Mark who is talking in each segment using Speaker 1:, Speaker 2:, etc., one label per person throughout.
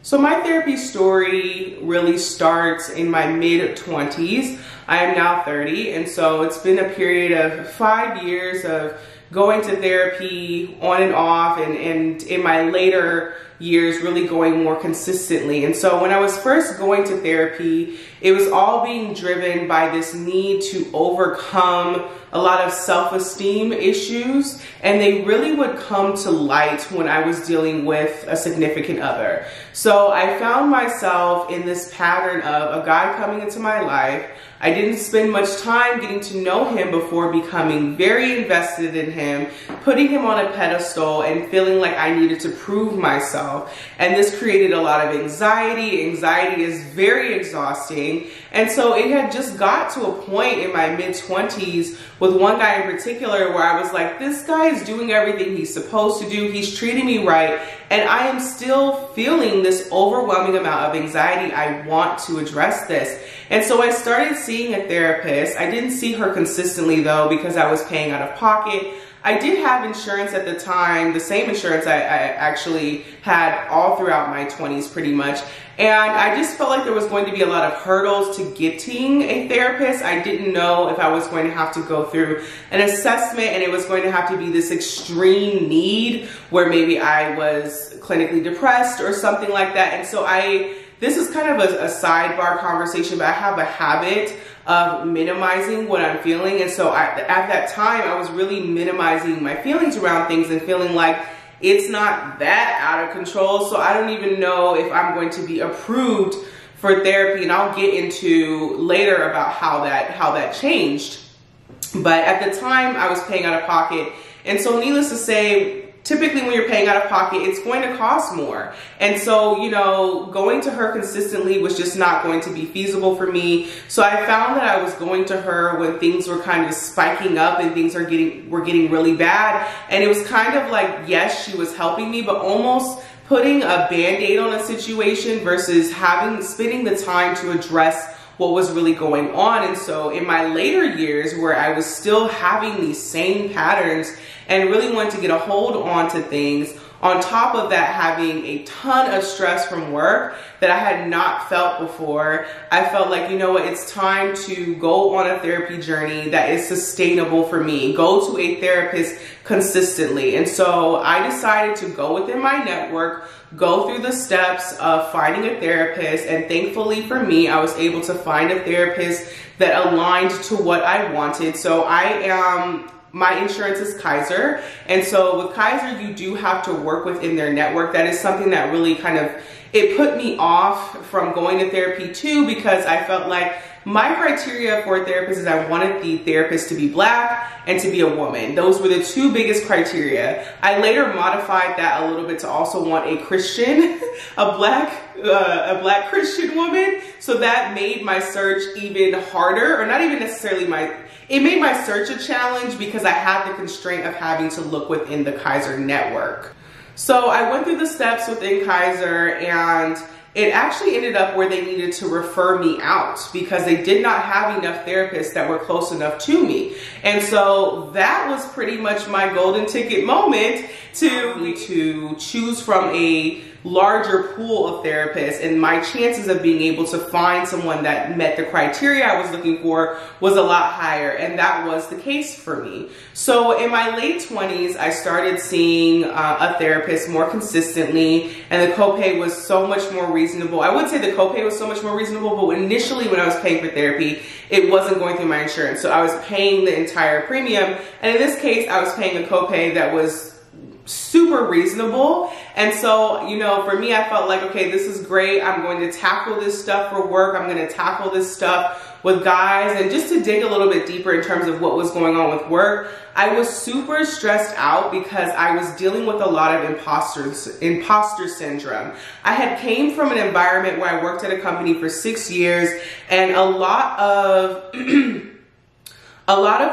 Speaker 1: So my therapy story really starts in my mid-20s. I am now 30, and so it's been a period of 5 years of going to therapy on and off, and in my later years really going more consistently. And so when I was first going to therapy, it was all being driven by this need to overcome a lot of self-esteem issues, and they really would come to light when I was dealing with a significant other. So I found myself in this pattern of a guy coming into my life. I didn't spend much time getting to know him before becoming very invested in him, putting him on a pedestal and feeling like I needed to prove myself. And this created a lot of anxiety. Anxiety is very exhausting. And so it had just got to a point in my mid-20s with one guy in particular where I was like, this guy is doing everything he's supposed to do. He's treating me right. And I am still feeling this overwhelming amount of anxiety. I want to address this. And so I started seeing a therapist. I didn't see her consistently though, because I was paying out of pocket. I did have insurance at the time, the same insurance I actually had all throughout my 20s pretty much. And I just felt like there was going to be a lot of hurdles to getting a therapist. I didn't know if I was going to have to go through an assessment and it was going to have to be this extreme need where maybe I was clinically depressed or something like that. And so this is kind of a sidebar conversation, but I have a habit of minimizing what I'm feeling. And so at that time, I was really minimizing my feelings around things and feeling like it's not that out of control. So I don't even know if I'm going to be approved for therapy. And I'll get into later about how that changed. But at the time, I was paying out of pocket. And so needless to say, typically when you're paying out of pocket, it's going to cost more. And so, you know, going to her consistently was just not going to be feasible for me. So I found that I was going to her when things were kind of spiking up and things were getting really bad. And it was kind of like, yes, she was helping me, but almost putting a Band-Aid on a situation versus spending the time to address what was really going on. And so in my later years where I was still having these same patterns and really wanted to get a hold on to things, on top of that having a ton of stress from work that I had not felt before, I felt like, you know what, it's time to go on a therapy journey that is sustainable for me. Go to a therapist consistently. And so I decided to go within my network, go through the steps of finding a therapist, and thankfully for me, I was able to find a therapist that aligned to what I wanted. So my insurance is Kaiser, and so with Kaiser, you do have to work within their network. That is something that really it put me off from going to therapy too, because I felt like my criteria for a therapist is I wanted the therapist to be Black and to be a woman. Those were the two biggest criteria. I later modified that a little bit to also want a Christian, a black Christian woman. So that made my search even harder, or not even necessarily it made my search a challenge because I had the constraint of having to look within the Kaiser network. So I went through the steps within Kaiser, and it actually ended up where they needed to refer me out because they did not have enough therapists that were close enough to me. And so that was pretty much my golden ticket moment to choose from a larger pool of therapists, and my chances of being able to find someone that met the criteria I was looking for was a lot higher, and that was the case for me. So in my late 20s, I started seeing a therapist more consistently, and the copay was so much more reasonable. I would say the copay was so much more reasonable, but initially when I was paying for therapy, it wasn't going through my insurance. So I was paying the entire premium, and in this case, I was paying a copay that was super reasonable. And so, you know, for me, I felt like, okay, this is great. I'm going to tackle this stuff for work. I'm going to tackle this stuff with guys. And just to dig a little bit deeper in terms of what was going on with work, I was super stressed out because I was dealing with a lot of imposter syndrome. I had came from an environment where I worked at a company for 6 years, and a lot of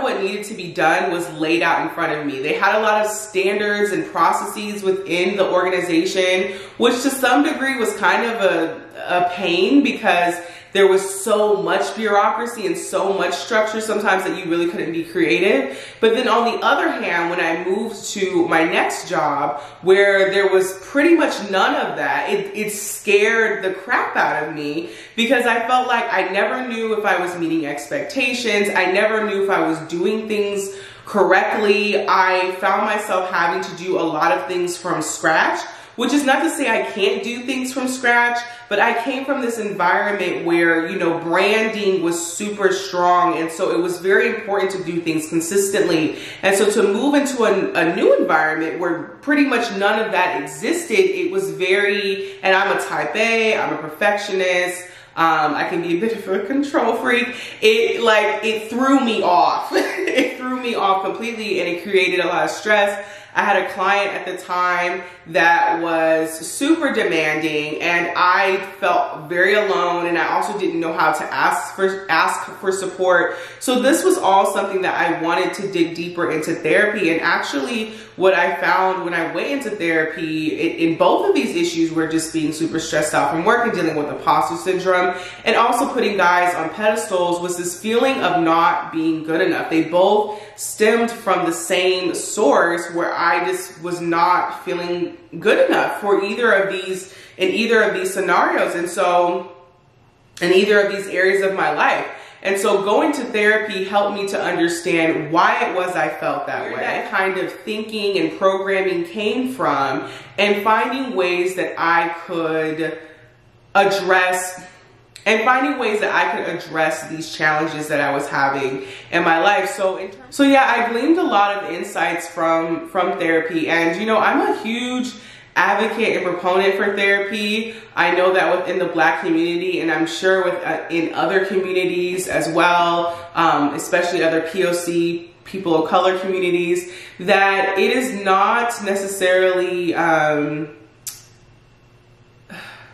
Speaker 1: what needed to be done was laid out in front of me. They had a lot of standards and processes within the organization, which to some degree was kind of a pain because there was so much bureaucracy and so much structure sometimes that you really couldn't be creative. But then on the other hand, when I moved to my next job where there was pretty much none of that, it scared the crap out of me because I felt like I never knew if I was meeting expectations. I never knew if I was doing things correctly. I found myself having to do a lot of things from scratch, which is not to say I can't do things from scratch, but I came from this environment where, you know, branding was super strong. And so it was very important to do things consistently. And so to move into a new environment where pretty much none of that existed, it was very, and I'm a type A, I'm a perfectionist. I can be a bit of a control freak. It threw me off. It threw me off completely and it created a lot of stress. I had a client at the time that was super demanding and I felt very alone, and I also didn't know how to ask for support. So this was all something that I wanted to dig deeper into therapy. And actually what I found when I went into therapy in both of these issues were just being super stressed out from work and dealing with imposter syndrome and also putting guys on pedestals was this feeling of not being good enough. They both stemmed from the same source where I just was not feeling good enough for either of these, in either of these scenarios. And so in either of these areas of my life. And so going to therapy helped me to understand why it was I felt that way. Where that kind of thinking and programming came from, and finding ways that I could address these challenges that I was having in my life. So yeah, I gleaned a lot of insights from therapy. And you know, I'm a huge advocate and proponent for therapy. I know that within the Black community, and I'm sure in other communities as well, especially other POC, people of color communities, that it is not necessarily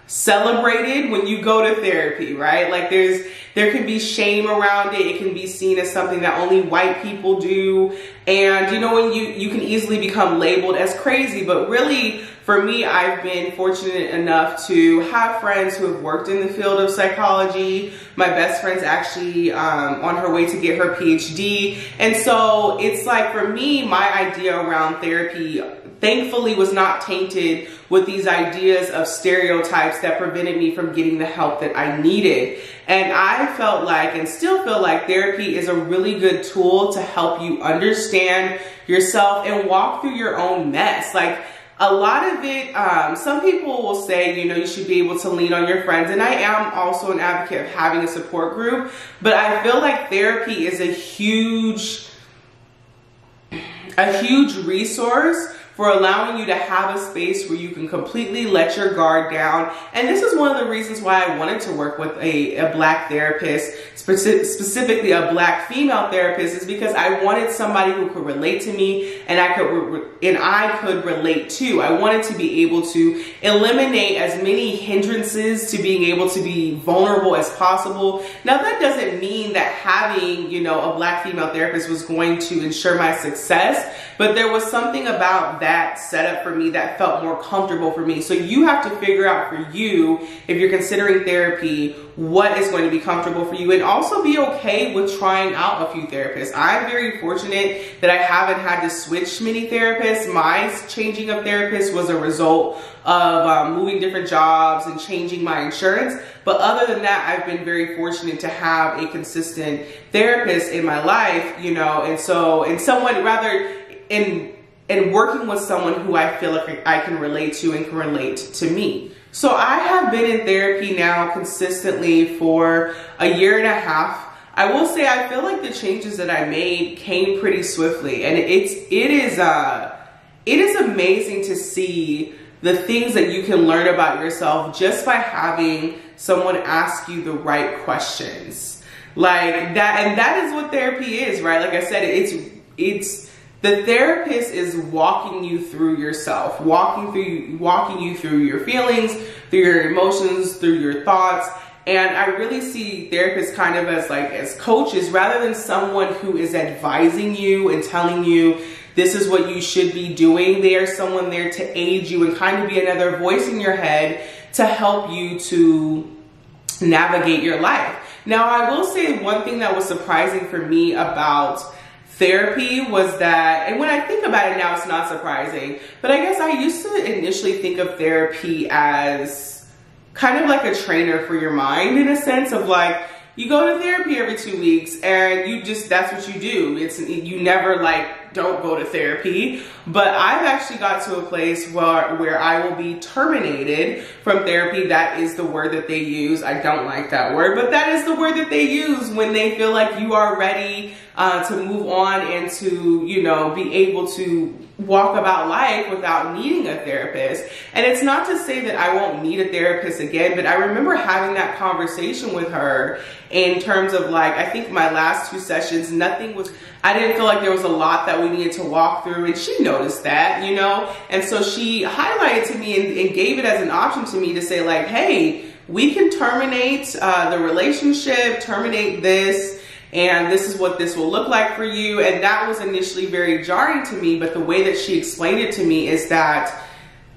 Speaker 1: celebrated when you go to therapy, right? Like there can be shame around it. It can be seen as something that only white people do. And you know, when you can easily become labeled as crazy, but really for me, I've been fortunate enough to have friends who have worked in the field of psychology. My best friend's actually on her way to get her PhD. And so it's like, for me, my idea around therapy thankfully was not tainted with these ideas of stereotypes that prevented me from getting the help that I needed. And I felt like, and still feel like, therapy is a really good tool to help you understand yourself and walk through your own mess. Like, a lot of it, some people will say, you know, you should be able to lean on your friends. And I am also an advocate of having a support group. But I feel like therapy is a huge resource for allowing you to have a space where you can completely let your guard down. And this is one of the reasons why I wanted to work with a Black therapist, specifically a Black female therapist, is because I wanted somebody who could relate to me and I could relate to. I wanted to be able to eliminate as many hindrances to being able to be vulnerable as possible. Now, that doesn't mean that having, you know, a Black female therapist was going to ensure my success, but there was something about that setup for me that felt more comfortable for me. So you have to figure out for you, if you're considering therapy, what is going to be comfortable for you, and also be okay with trying out a few therapists. I'm very fortunate that I haven't had to switch many therapists. My changing of therapists was a result of moving different jobs and changing my insurance. But other than that, I've been very fortunate to have a consistent therapist in my life, you know, and someone rather and working with someone who I feel like I can relate to and can relate to me. So I have been in therapy now consistently for a year and a half. I will say I feel like the changes that I made came pretty swiftly, and it is amazing to see the things that you can learn about yourself just by having someone ask you the right questions. Like that, and that is what therapy is, right? Like I said, the therapist is walking you through yourself, walking you through your feelings, through your emotions, through your thoughts. And I really see therapists kind of as coaches rather than someone who is advising you and telling you this is what you should be doing. They are someone there to aid you and kind of be another voice in your head to help you to navigate your life. Now, I will say one thing that was surprising for me about therapy was that, and when I think about it now, it's not surprising, but I guess I used to initially think of therapy as kind of like a trainer for your mind, in a sense of like, you go to therapy every 2 weeks and you just, that's what you do. You never like don't go to therapy. But I've actually got to a place where I will be terminated from therapy. That is the word that they use. I don't like that word, but that is the word that they use when they feel like you are ready to move on and to, you know, be able to walk about life without needing a therapist. And it's not to say that I won't need a therapist again, but I remember having that conversation with her in terms of like, I think my last 2 sessions, I didn't feel like there was a lot that we needed to walk through, and she noticed that, you know? And so she highlighted to me and gave it as an option to me to say like, hey, we can terminate the relationship, terminate this, and this is what this will look like for you. And that was initially very jarring to me, but the way that she explained it to me is that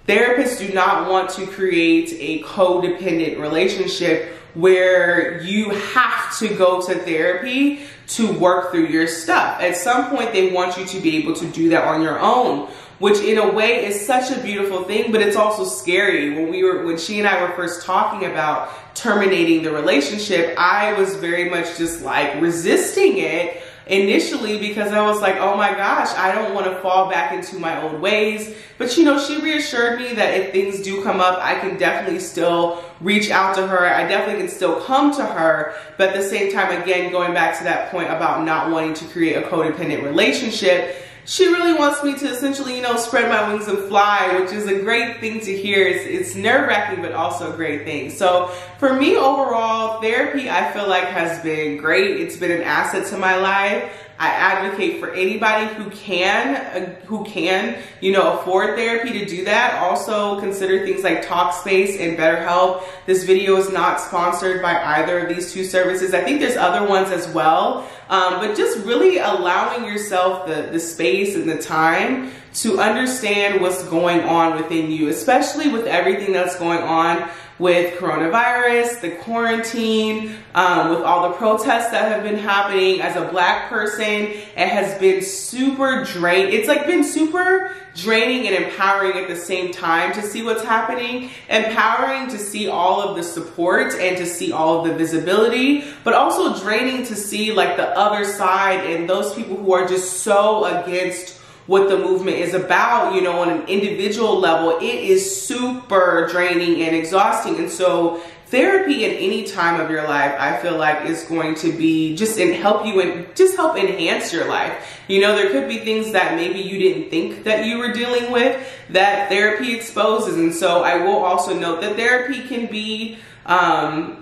Speaker 1: therapists do not want to create a codependent relationship where you have to go to therapy to work through your stuff. At some point, they want you to be able to do that on your own, which in a way is such a beautiful thing, but it's also scary. When she and I were first talking about terminating the relationship, I was very much just like resisting it initially because I was like, oh my gosh, I don't want to fall back into my old ways. But you know, she reassured me that if things do come up, I can definitely still reach out to her. I definitely can still come to her. But at the same time, again, going back to that point about not wanting to create a codependent relationship, she really wants me to essentially, you know, spread my wings and fly, which is a great thing to hear. It's nerve-wracking, but also a great thing. So for me, overall, therapy, I feel like has been great. It's been an asset to my life. I advocate for anybody who can, you know, afford therapy to do that. Also consider things like Talkspace and BetterHelp. This video is not sponsored by either of these 2 services. I think there's other ones as well. But just really allowing yourself the space and the time to understand what's going on within you, especially with everything that's going on with coronavirus, the quarantine, with all the protests that have been happening. As a Black person, it has been super draining. It's like been super draining and empowering at the same time to see what's happening. Empowering to see all of the support and to see all of the visibility, but also draining to see like the other side and those people who are just so against what the movement is about, you know, on an individual level. It is super draining and exhausting. And so therapy in any time of your life, I feel like is going to be just help enhance your life. You know, there could be things that maybe you didn't think that you were dealing with that therapy exposes. And so I will also note that therapy can be as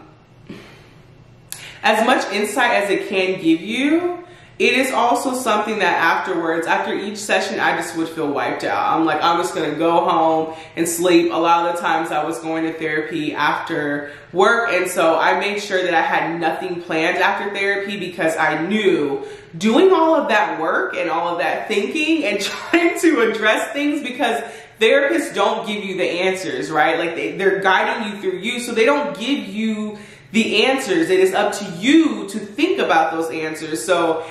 Speaker 1: much insight as it can give you. It is also something that afterwards, after each session, I just would feel wiped out. I'm like, I'm just gonna go home and sleep. A lot of the times I was going to therapy after work, and so I made sure that I had nothing planned after therapy because I knew doing all of that work and all of that thinking and trying to address things, because therapists don't give you the answers, right? Like they're guiding you through you, so they don't give you the answers. It is up to you to think about those answers. So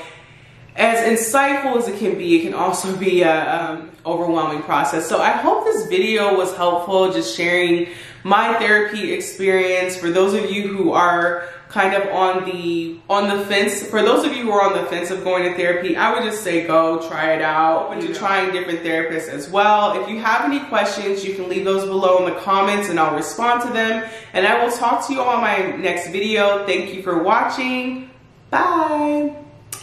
Speaker 1: as insightful as it can also be a overwhelming process. So I hope this video was helpful, just sharing my therapy experience. For those of you who are kind of on the fence, for those of you who are on the fence of going to therapy, I would just say go try it out. Open to trying different therapists as well. If you have any questions, you can leave those below in the comments and I'll respond to them. And I will talk to you on my next video. Thank you for watching. Bye.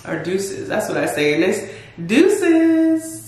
Speaker 1: Or deuces. That's what I say in this. Deuces.